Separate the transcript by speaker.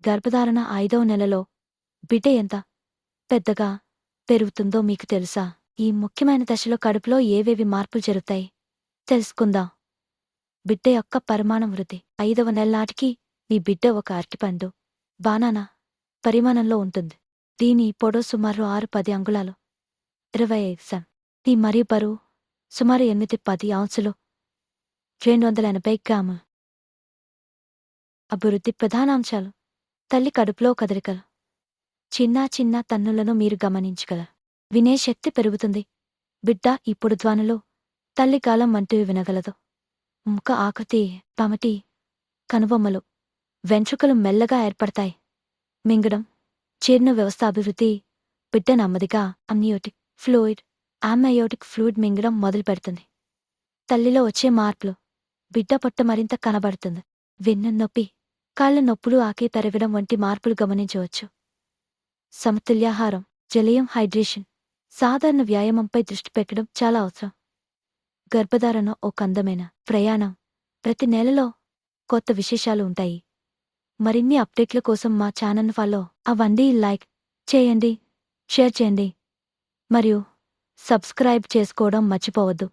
Speaker 1: గర్భధారణ 5వ నెలలో బిడ్డ ఎంత పెద్దగా పెరుగుతుందో మీకు తెలుసా? ఈ ముఖ్యమైన దశలో కడుపులో ఏవేవి మార్పులు జరుగుతాయి తెలుసుకుందాం. బిడ్డ యొక్క పరిమాణం వృద్ధి. 5వ నెల నాటికి మీ బిడ్డ ఒక అరటిపండు బానానా పరిమాణంలో ఉంటుంది. దీని పొడవు సుమారు 6-10 అంగుళాలు 25 సెం. ఈ మరియు బరువు సుమారు 8-10 ఔన్సులు 280 గ్రాములు. అభివృద్ధి ప్రధానాంశాలు: తల్లి కడుపులో కదలికలు, చిన్న తన్నులను మీరు గమనించగలరు. వినే శక్తి పెరుగుతుంది. బిడ్డ ఇప్పుడు ధ్వనులు, తల్లి గాలం వంటివి వినగలదు. ముఖ ఆకృతి పమటి, కనుబొమ్మలు, వెంట్రుకలు మెల్లగా ఏర్పడతాయి. మింగడం, జీర్ణ వ్యవస్థ అభివృద్ధి. బిడ్డ నెమ్మదిగా అమ్నియోటిక్ ఫ్లూయిడ్, ఆమ్నయోటిక్ ఫ్లూయిడ్ మింగడం మొదలుపెడుతుంది. తల్లిలో వచ్చే మార్పులు: బిడ్డ పొట్ట మరింత కనబడుతుంది. వెన్ను నొప్పి, కాళ్ల నొప్పులు, ఆకలి పెరగడం వంటి మార్పులు గమనించవచ్చు. సమతుల్యాహారం, జలీయం హైడ్రేషన్, సాధారణ వ్యాయామంపై దృష్టి పెట్టడం చాలా అవసరం. గర్భధారణ ఒక అందమైన ప్రయాణం. ప్రతి నెలలో కొత్త విశేషాలు ఉంటాయి. మరిన్ని అప్డేట్ల కోసం మా ఛానల్ను ఫాలో అవ్వండి. లైక్ చేయండి, షేర్ చేయండి మరియు సబ్స్క్రైబ్ చేసుకోవడం మర్చిపోవద్దు.